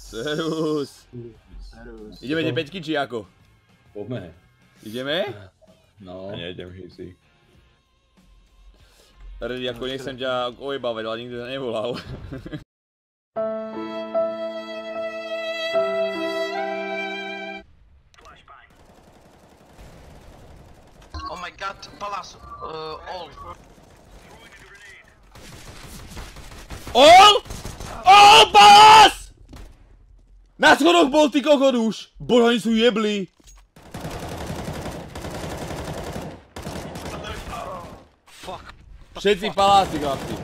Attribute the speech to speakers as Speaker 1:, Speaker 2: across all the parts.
Speaker 1: Servus. Ideme tie peťky, či ako?
Speaker 2: Poďme.
Speaker 1: Ideme?
Speaker 2: No.
Speaker 1: Nejdem si. Redy, ako nechcem ťa ojebávať, ale nikto ťa nevolal.
Speaker 3: Oh my god, Palace, all.
Speaker 1: All? All, Palace! Na schodoch bol, ty kokot už! Bože, oni sú jebli.
Speaker 3: Fuck.
Speaker 1: Všetci paláci, chlapci.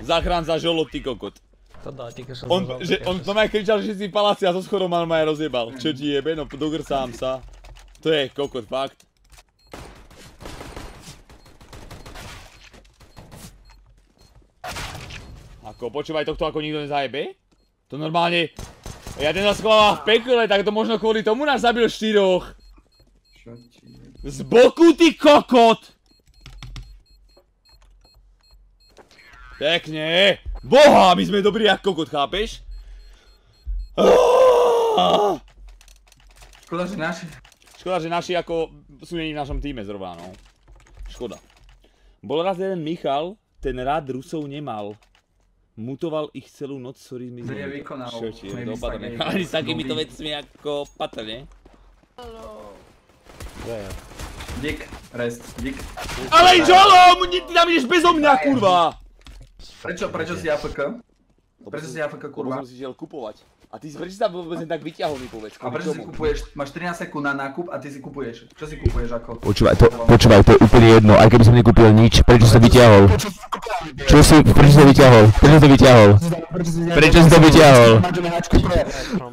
Speaker 1: Zachrán za žolot, ty kokot. On to ma kričal, že všetci paláci a zo schodom ma aj rozjebal. Čo ti jebe? No dogrsám sa. To je kokot, fakt. Ako, počúvaj tohto, ako nikto nezajebe? To normálne... Ja ten zaskoval v pekle, tak to možno kvôli tomu nás zabil 4. Z boku, ty kokot! Pekne! Boha, my sme dobrí jak kokot, chápeš? Škoda, že naši ako sú není v našom týme zrovna, no. Škoda. Bol raz jeden Michal, ten rád Rusov nemal. Mutoval ich celú noc, sorry, mi
Speaker 4: zrejme.
Speaker 1: Čo ti je, dopadne. Ani s takýmito vecmi ako patrne.
Speaker 4: Dík, rest, dík.
Speaker 1: Ale Jolo, ty tam ideš bezo mňa, kurva!
Speaker 4: Prečo si AFK? Prečo si AFK, kurva?
Speaker 1: Lebo som si šiel kupovať. A ty prečo si tam vôbec tak vyťahol, mi povedz?
Speaker 4: A prečo si kupuješ? Máš 13 sekúnd na nákup a ty si kupuješ. Čo si kupuješ ako?
Speaker 5: Počúvaj, to je úplne jedno, aj keby som nekúpil nič, prečo si to vyťahol? Prečo si to vyťahol? Prečo si to vyťahol?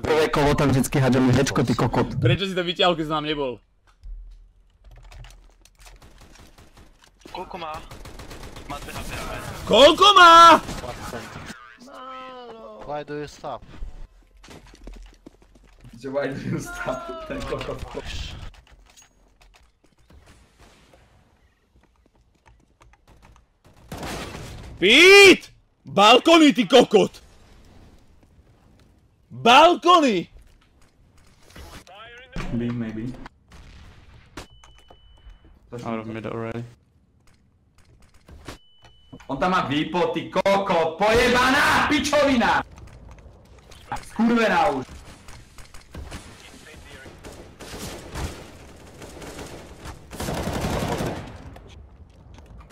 Speaker 5: Prvé kolo tam vždycky hádžeme hečko, ty kokot.
Speaker 1: Prečo si to vyťahol, keď som tam nebol?
Speaker 3: Koľko má? Má 2 HP.
Speaker 1: Koľko má?
Speaker 6: Why do you stop?
Speaker 4: Why do you stop? Ten kokot.
Speaker 1: Pít! Balkony, ty kokot! Balkony!
Speaker 4: B, maybe.
Speaker 7: Out of mid already.
Speaker 4: On tam má výpo, ty kokot! Pojebaná pičovina! Skurvená už!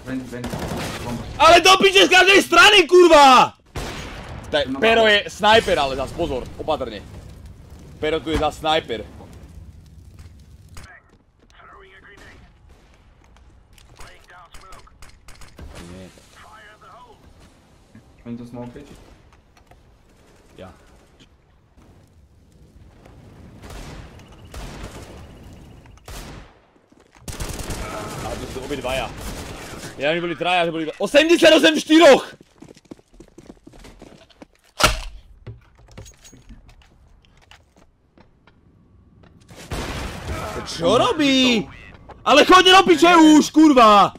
Speaker 4: Ven.
Speaker 1: Ale do piče z každej strany, kurva! Pero je snajper, ale zas pozor, opatrne. Pero tu je zas snajper.
Speaker 4: Oni to smoke?
Speaker 1: Ja. Ale to sú obidvaja. Ja mi boli traja, že boli... 88 v 4! Čo robí? Ale chodne do piče už, kurva!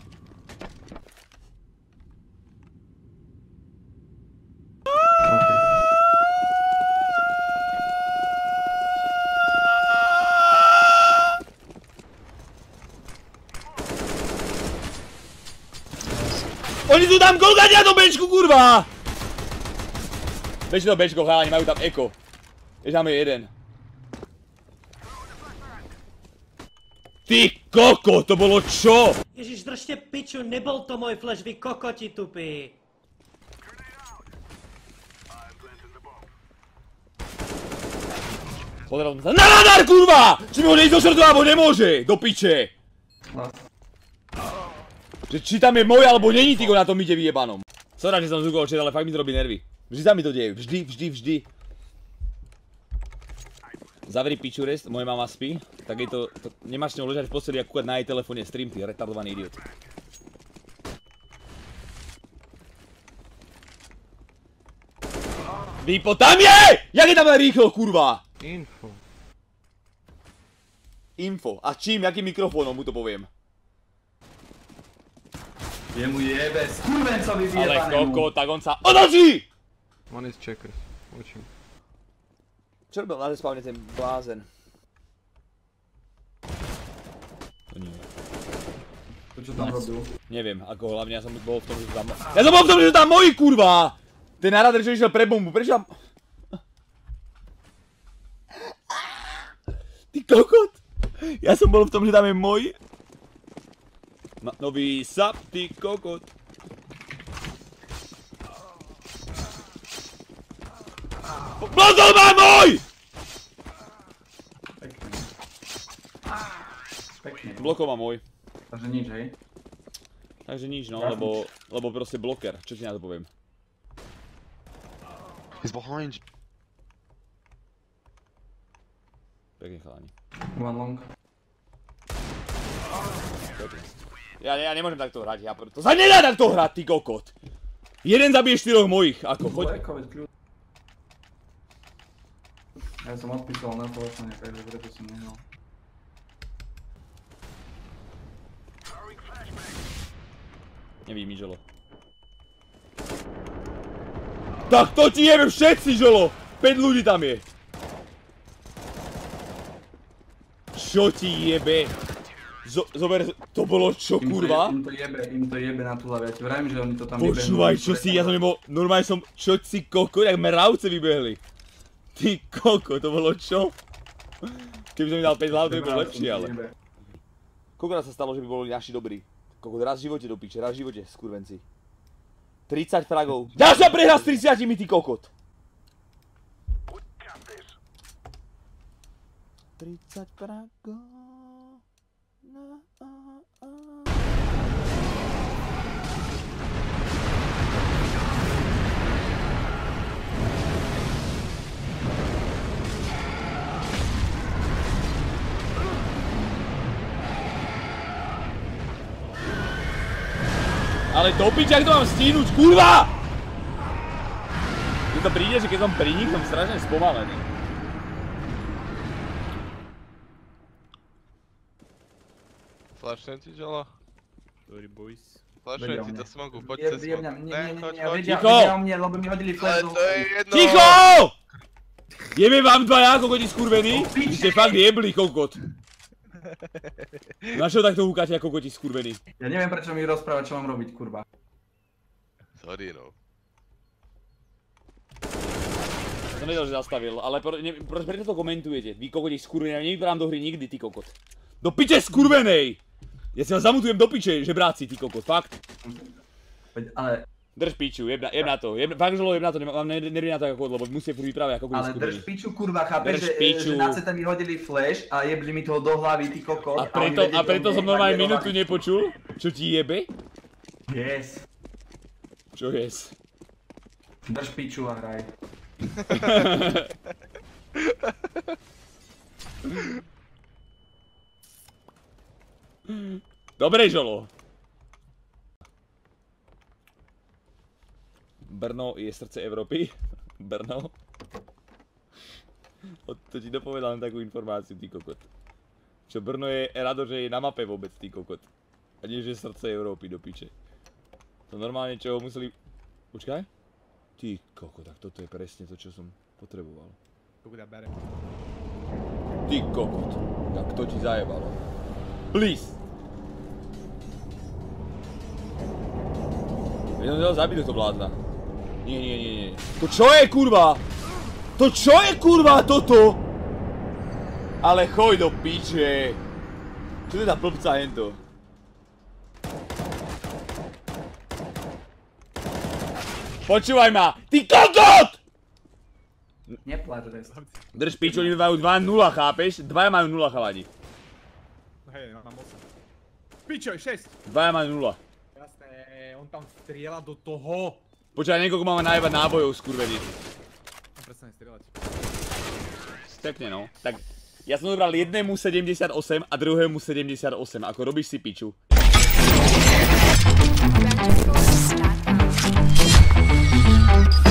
Speaker 1: Oni sú tam koľkadia do Bčku, kurva! Bežte do Bčko, chalani, majú tam eko. Ež tam je jeden. Ty koko, to bolo čo?
Speaker 8: Ježiš, držte piču, nebol to môj flash, vy kokoti tupí.
Speaker 1: Pozeral som sa na radar, kurva! Či mi ho nejsť do šortu, alebo nemôže, do piče. Či tam je môj, alebo není, tyko na tom ide vyjebanom. Som rád, že som zúkol čet, ale fakt mi to robí nervy. Vždy sa mi to deje, vždy. Zavri piču rest, moja mama spí. Tak jej to, nemáš s ňou ležať v posteli a kúkať na jej telefóne stream, ty retardovaný idiot. Výpo, tam je! Jak je tam rýchlo, kurva? Info. A čím, jakým mikrofónom mu to poviem?
Speaker 4: Jemu jebe, skurvencovi vyjebanému.
Speaker 1: Ale koko, tak on sa otočí!
Speaker 7: One is checkers. Watch him.
Speaker 1: Čo robil na respawne ten blázen? To nie.
Speaker 4: To čo tam robil?
Speaker 1: Neviem, ako hlavne ja som bol v tom, že tam... Ja som bol v tom, že tam moji, kurva! Ten naradr, čo išiel pre bombu, prečo tam... Ty kokot! Ja som bol v tom, že tam je môj... Nový sap, ty kokot. Blozol má môj!
Speaker 4: Pekne.
Speaker 1: Blokol má môj.
Speaker 4: Takže nič, hej?
Speaker 1: Takže nič, no, lebo proste bloker, čo ti na to poviem.
Speaker 3: He's behind you.
Speaker 1: Pekne chalani.
Speaker 4: One long.
Speaker 1: Ja nemôžem takto hrať, to sa nedá takto hrať, ty kokot! Jeden zabije 4 mojich, ako, choď.
Speaker 4: Ja som odpísal na telefóne, takže preto som nehral.
Speaker 1: Nevidím nič, Žolo. Tak to ti jebe všetci, Žolo! 5 ľudí tam je. Čo ti jebe? Zober, to bolo čo, kurva?
Speaker 4: Im to jebe na tú hlavu, ja ti vravím, že oni to tam vybehnú.
Speaker 1: Počúvaj, čo si, ja som nebol, normálne som, čo si koko, jak meravce vybehli. Ty koko, to bolo čo? Keby som mi dal 5 hlav, to by bolo lepšie, ale. Koľko sa stalo, že by boli naši dobrí? Koľko raz v živote do piče, raz v živote, skurvenci. 30 fragov. Ďalšia prehra s 30, ty kokot! 30 fragov. Ale do piča, ak to mám stínuť, kurva! Keď to príde, že keď som pri nich, som strašne spomalený.
Speaker 6: Flashniem ti, Žolo?
Speaker 1: Sorry, boys.
Speaker 6: Flashniem ti to smoku, poď cez smok.
Speaker 4: Vedia o mne, lebo mi hodili flash.
Speaker 6: Ale to je jedno.
Speaker 1: Ticho! Jeme vám dvaja, kokoti skurvení? Vy ste fakt jebli, kokot. Na čo takto húkate ako kokoti skurvení?
Speaker 4: Ja neviem, prečo mi rozprávať, čo mám robiť, kurva.
Speaker 6: Sorry, no.
Speaker 1: Som vedel, že zastavil, ale prečo to komentujete? Vy kokoti skurvení, ja nevybrám do hry nikdy, ty kokot. Do piče skurvenej! Ja si vás zamutujem do piče, žebráci, ty kokot, fakt.
Speaker 4: Ale...
Speaker 1: Drž piču, jeb na to, fakt žolo, jeb na to, mám nervy na to ako kod, lebo musíte furt vyprávať ako kodi skurvení.
Speaker 4: Ale drž piču, kurva, chápeš, že na CT mi hodili flash a jebli mi toho do hlavy, ty kokot.
Speaker 1: A preto som normálne minútu nepočul? Čo ti jebe?
Speaker 4: Yes.
Speaker 1: Čo yes?
Speaker 4: Drž piču a hraj.
Speaker 1: Dobre, žolo. Brno je srdce Európy. Brno. To ti dopovedal len takú informáciu, ty kokot. Čo Brno je rado, že je na mape vôbec, ty kokot. A nie, že je srdce Európy, do piče. To normálne, čo ho museli... Počkaj. Ty kokot, tak toto je presne to, čo som potreboval. Ty kokot. Tak to ti zajebalo. Please. Ja som chcel zabiť to blázna. Nie. To čo je, kurva? To čo je, kurva, toto? Ale choď do piče. Čo je tá blbca hento? Počúvaj ma! Ty kokot!
Speaker 4: Nepláč, Rest.
Speaker 1: Drž piču, oni majú 2-0, chápeš? Dvaja majú 0, chalani.
Speaker 9: Hej, mám 8. Pičo, 6.
Speaker 1: Dvaja majú 0.
Speaker 9: Jasné, on tam strieľa do toho.
Speaker 1: Počúvaj, niekoľko máme najebať nábojov, skurvený.
Speaker 9: On prestane strieľať.
Speaker 1: Pekne, no. Tak, ja som dobral jednému 78 a druhému 78, ako robíš si piču.
Speaker 10: Back to